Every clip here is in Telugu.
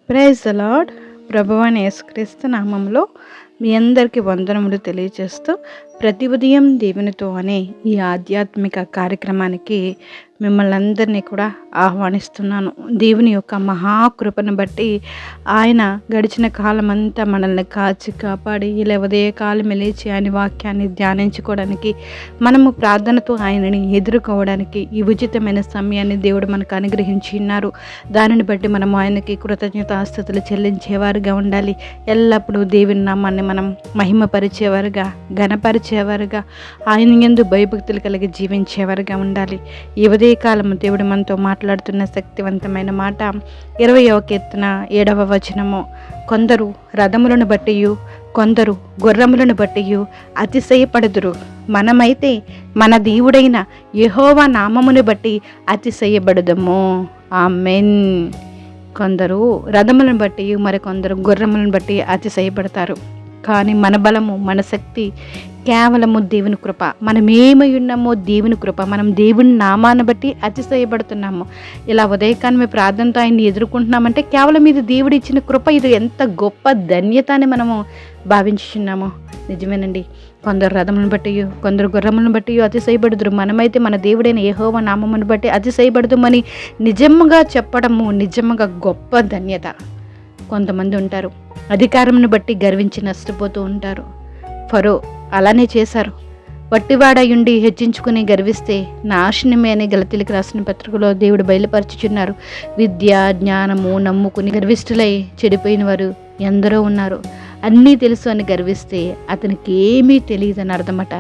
Praise the lord. ప్రభువైన యేసుక్రీస్తు నామములో మీ అందరికీ వందనములు తెలియజేస్తూ ప్రతి ఉదయం దేవునితో అనే ఈ ఆధ్యాత్మిక కార్యక్రమానికి మిమ్మల్ని అందరినీ కూడా ఆహ్వానిస్తున్నాను. దేవుని యొక్క మహాకృపను బట్టి ఆయన గడిచిన కాలమంతా మనల్ని కాచి కాపాడి ఇలా ఉదయకాలం లేచి ఆయన వాక్యాన్ని ధ్యానించుకోవడానికి, మనము ప్రార్థనతో ఆయనని ఎదుర్కోవడానికి ఈ ఉచితమైన సమయాన్ని దేవుడు మనకు అనుగ్రహించి ఉన్నారు. దానిని బట్టి మనము ఆయనకి కృతజ్ఞతాస్తుతులు చెల్లించేవారుగా ఉండాలి. ఎల్లప్పుడూ దేవుని నామాన్ని మనం మహిమపరిచేవారుగా, ఘనపరిచేవారుగా, ఆయన యందు భయభక్తులు కలిగి జీవించేవారుగా ఉండాలి. ఈ ఉదయకాలము దేవుడు మనతో మాట్లాడుతున్న శక్తివంతమైన మాట 20వ కీర్తన 7వ వచనము. కొందరు రథములను బట్టియు కొందరు గుర్రములను బట్టియు అతిశయపడుదురు, మనమైతే మన దేవుడైన యెహోవా నామమును బట్టి అతిశయపడుదము. ఆమేన్. కొందరు రథములను బట్టి మరికొందరు గుర్రములను బట్టి అతిశయపడతారు. కానీ మన బలము, మన శక్తి కేవలము దేవుని కృప. మనం ఏమై ఉన్నామో దేవుని కృప. మనం దేవుని నామాన్ని బట్టి అతిశయపడుతున్నాము. ఇలా ఉదయకాలమే ప్రార్థనతో ఆయన్ని ఎదుర్కొంటున్నామంటే కేవలం ఇది దేవుడు ఇచ్చిన కృప. ఇది ఎంత గొప్ప ధన్యత అని మనము భావించుచున్నాము. నిజమేనండి. కొందరు రథములను బట్టి కొందరు గుర్రములను బట్టి అతిశయపడుదురు, మనమైతే మన దేవుడైన యెహోవా నామమును బట్టి అతిశయపడుదుమని నిజముగా చెప్పడము నిజముగా గొప్ప ధన్యత. కొంతమంది ఉంటారు, అధికారమును బట్టి గర్వించి నష్టపోతూ ఉంటారు. ఫరో అలానే చేశారు. వట్టివాడయుండి హెచ్చించుకుని గర్విస్తే నాశనమే అని గలతీలకు రాసిన పత్రికలో దేవుడు బయలుపరచుచున్నారు. విద్య జ్ఞానము నమ్ముకుని గర్విష్ఠులై చెడిపోయిన వారు ఎందరో ఉన్నారు. అన్నీ తెలుసు అని గర్విస్తే అతనికి ఏమీ తెలియదని అర్థమట.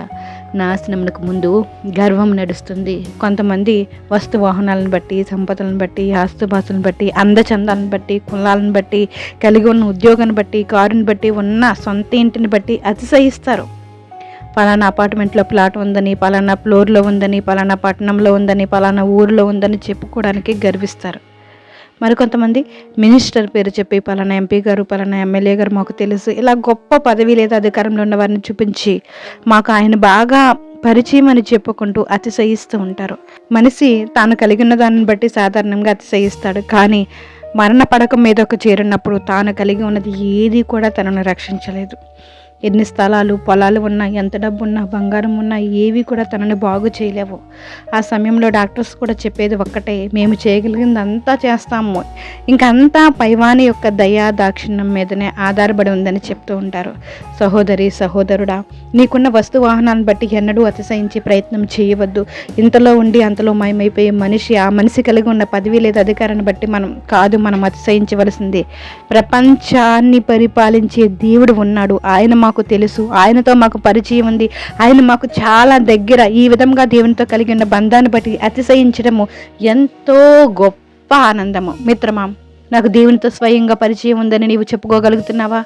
నాశనమునకు ముందు గర్వం నడుస్తుంది. కొంతమంది వస్తు వాహనాలను బట్టి, సంపదలను బట్టి, ఆస్తుపాస్తులను బట్టి, అందచందాలను బట్టి, కులాలను బట్టి, కలిగి ఉన్న ఉద్యోగాన్ని బట్టి, కారుని బట్టి, ఉన్న సొంత ఇంటిని బట్టి అతిశయిస్తారు. పలానా అపార్ట్మెంట్లో ప్లాట్ ఉందని, పలానా ఫ్లోర్లో ఉందని, పలానా పట్టణంలో ఉందని, పలానా ఊరిలో ఉందని చెప్పుకోవడానికి గర్విస్తారు. మరికొంతమంది మినిస్టర్ పేరు చెప్పి పలానా ఎంపీ గారు, పలానా ఎమ్మెల్యే గారు మాకు తెలుసు, ఇలా గొప్ప పదవి లేదా అధికారంలో ఉన్న వారిని చూపించి మాకు ఆయన బాగా పరిచయం అని చెప్పుకుంటూ అతిశయిస్తూ ఉంటారు. మనిషి తాను కలిగి ఉన్న దాన్ని బట్టి సాధారణంగా అతిశయిస్తాడు. కానీ మరణ పడకం మీద ఒక చేరినప్పుడు తాను కలిగి ఉన్నది ఏది కూడా తనను రక్షించలేదు. ఎన్ని స్థలాలు, పొలాలు ఉన్నా, ఎంత డబ్బు ఉన్నా, బంగారం ఉన్నా ఏవి కూడా తనని బాగు చేయలేవు. ఆ సమయంలో డాక్టర్స్ కూడా చెప్పేది ఒక్కటే, మేము చేయగలిగింది అంతా చేస్తాము, ఇంకంతా పైవాని యొక్క దయా దాక్షిణ్యం మీదనే ఆధారపడి ఉందని చెప్తూ ఉంటారు. సహోదరి సహోదరుడా, నీకున్న వస్తు వాహనాన్ని బట్టి ఎన్నడూ అతిశయించే ప్రయత్నం చేయవద్దు. ఇంతలో ఉండి అంతలో మాయమైపోయే మనిషి, ఆ మనిషి కలిగి ఉన్న పదవి లేదా అధికారాన్ని బట్టి మనం అతిశయించవలసింది. ప్రపంచాన్ని పరిపాలించే దేవుడు ఉన్నాడు. ఆయన మాకు తెలుసు, ఆయనతో మాకు పరిచయం ఉంది, ఆయన మాకు చాలా దగ్గర. ఈ విధంగా దేవునితో కలిగి ఉన్న బంధాన్ని బట్టి అతిశయించడము ఎంతో గొప్ప ఆనందము. మిత్రమా, నాకు దేవునితో స్వయంగా పరిచయం ఉందని నీవు చెప్పుకోగలుగుతున్నావా?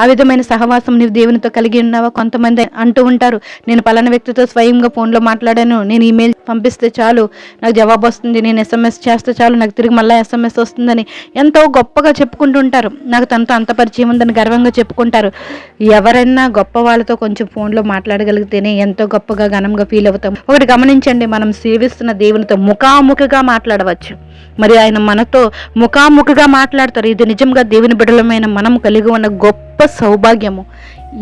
ఆ విధమైన సహవాసం నీవు దేవునితో కలిగి ఉన్నావా? కొంతమంది అంటూ ఉంటారు, నేను పలానా వ్యక్తితో స్వయంగా ఫోన్లో మాట్లాడాను, నేను ఈమెయిల్ పంపిస్తే చాలు నాకు జవాబు వస్తుంది, నేను SMS చేస్తే చాలు నాకు తిరిగి మళ్ళీ SMS వస్తుందని ఎంతో గొప్పగా చెప్పుకుంటూ ఉంటారు. నాకు తనతో అంత పరిచయం ఉందని గర్వంగా చెప్పుకుంటారు. ఎవరైనా గొప్ప వాళ్ళతో కొంచెం ఫోన్లో మాట్లాడగలిగితేనే ఎంతో గొప్పగా ఘనంగా ఫీల్ అవుతాం. ఒకటి గమనించండి, మనం సేవిస్తున్న దేవునితో ముఖాముఖిగా మాట్లాడవచ్చు, మరి ఆయన మనతో ముఖాముఖిగా మాట్లాడతారు. ఇది నిజంగా దేవుని బిడ్డలమైన మనం కలిగి ఉన్న గొప్ప సౌభాగ్యము.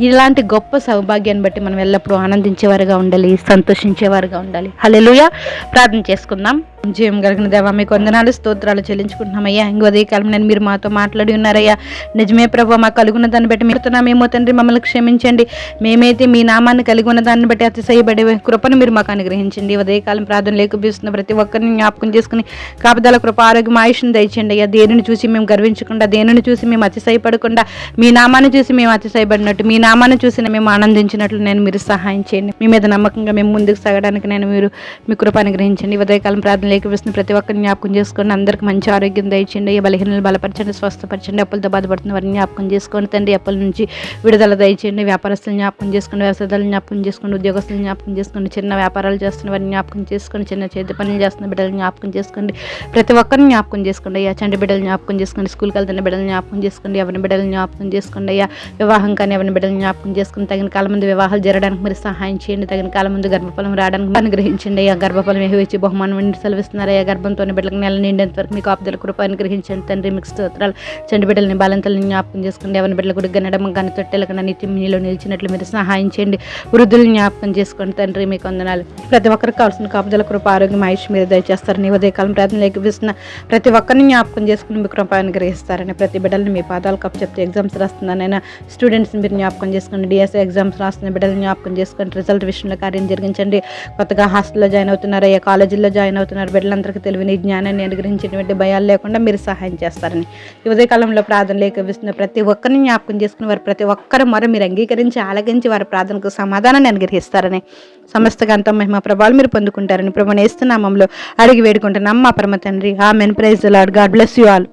ఇలాంటి గొప్ప సౌభాగ్యాన్ని బట్టి మనం ఎల్లప్పుడూ ఆనందించేవారుగా ఉండాలి, సంతోషించేవారుగా ఉండాలి. హల్లెలూయా. ప్రార్థన చేసుకుందాం. జీవం కలిగిన దేవా, మీకు వందనాలు స్తోత్రాలు చెల్లించుకుంటున్నామయ్యా. ఇంకో ఉదయకాలం నేను మీరు మాతో మాట్లాడి ఉన్నారయ్యా. నిజమే ప్రభు, మాకు కలుగున్న దాన్ని బట్టి మీరుతున్నామేమో తండ్రి, మమ్మల్ని క్షమించండి. మేమైతే మీ నామాన్ని కలిగి ఉన్న దాన్ని బట్టి అతిశయపడే కృపను మీరు మాకు అనుగ్రహించండి. ఉదయకాలం ప్రార్థన లేకపోతున్న ప్రతి ఒక్కరిని జ్ఞాపకం చేసుకుని కాపుదల కృప, ఆరోగ్యం, ఆయుష్ను దయచేయండి అయ్యా. దేనిని చూసి మేము గర్వించకుండా, దేనిని చూసి మేము అతిశయపడకుండా, మీ నామాన్ని చూసి మేము అతిశయపడినట్టు, మీ నామాన్ని చూసి మేము ఆనందించినట్లు నేను మీరు సహాయం చేయండి. మీ మీద నమ్మకంగా మేము ముందుకు సాగడానికి మీరు మీ కృప అనుగ్రహించండి. ఉదయకాలం ప్రార్థన లేకపోతున్న ప్రతి ఒక్కరిని జ్ఞాపకం చేసుకోండి. అందరికి మంచి ఆరోగ్యం దయచేయండి. బలహీనలు బలపరచండి, స్వస్థపరచండి. అప్పులతో బాధపడుతున్న వారిని జ్ఞాపకం చేసుకోండి తండ్రి. అప్పుల నుంచి విడుదల దయచేయండి. వ్యాపారస్తులు జ్ఞాపకం చేసుకోండి, వ్యవసాయాలు జ్ఞాపకం చేసుకోండి, ఉద్యోగస్తులు జ్ఞాపకం చేసుకోండి, చిన్న వ్యాపారాలు చేస్తున్న వారిని జ్ఞాపకం చేసుకోండి, చిన్న చేతి పనులు చేస్తున్న బిడ్డలు జ్ఞాపకం చేసుకోండి. ప్రతి ఒక్కరిని జ్ఞాపకం చేసుకోండి అయ్యా. చంటి బిడ్డలు జ్ఞాపకం చేసుకోండి, స్కూల్కి వెళ్తున్న బిడ్డలు జ్ఞాపకం చేసుకోండి, ఎవరి బిడ్డలు జ్ఞాపకం చేసుకోండి అయ్యా. వివాహం కానీ ఎవరి బిడ్డలు జ్ఞాపకం చేసుకుని తగిన కాలం ముందు వివాహాలు జరగడానికి మీరు సహాయం చేయండి. తగిన కాలం ముందు గర్భఫలం రావడానికి అనుగ్రహించండి అయ్యా. గర్భఫలం వేచి బహుమానం ఏకీభవిస్తున్నారయ్యా. గర్భంతోని బిడ్డలకు నెల నిండేంత వరకు మీకు ఆపుదల కృప అనుగ్రహించండి తండ్రి. మీకు స్తోత్రాలు. చంటి బిడ్డలని బాలంతల్ని జ్ఞాపకం చేసుకోండి. ఎవరి బిడ్డలు కూడా గనడం కానీ తొట్టెలకన్నా నిత్యం మీలో నిలిచినట్లు మీరు సహాయం చేయండి. వృద్ధులను జ్ఞాపకం చేసుకోండి తండ్రి. మీకు వందనాలు. ప్రతి ఒక్కరికి కావాల్సిన కాపుదల కృప, ఆరోగ్యం, ఆయుష్ మీరు దయచేస్తారని ఉదయకాలం ప్రార్థనలు ఏకీభవిస్తున్న ప్రతి ఒక్కరిని జ్ఞాపకం చేసుకుని మీ కృప అనుగ్రహిస్తారని, ప్రతి బిడ్డలను మీ పాదాలు కప్పు చెప్తే ఎగ్జామ్స్ రాస్తున్నానైనా స్టూడెంట్స్ని మీరు జ్ఞాపకం చేసుకోండి. డిఎస్ఏ ఎగ్జామ్స్ రాస్తున్న బిడ్డలను జ్ఞాపకం చేసుకోండి. రిజల్ట్ విషయంలో కార్యం జరిగించండి. కొత్తగా హాస్టల్లో జాయిన్ అవుతున్నారు, అయ్యా కాలేజీల్లో జాయిన్ అవుతున్నారు బిడ్డలందరికీ తెలివిని జ్ఞానాన్ని అనుగ్రహించినటువంటి భయాలు లేకుండా మీరు సహాయం చేస్తారని ఈ ఉదయకాలంలో ప్రార్థనలు ఏకీభవిస్తున్న ప్రతి ఒక్కరిని జ్ఞాపకం చేసుకుని వారు ప్రతి ఒక్కరు మీరు అంగీకరించి ఆలకించి వారి ప్రార్థనకు సమాధానాన్ని అనుగ్రహిస్తారని, సమస్త గంతం మహిమ ప్రభావాలు మీరు పొందుకుంటారని ప్రభువుని యేసు నామములో అడిగి వేడుకుంటున్నాం మా పరమ తండ్రి. Amen. Praise the Lord. God bless you all.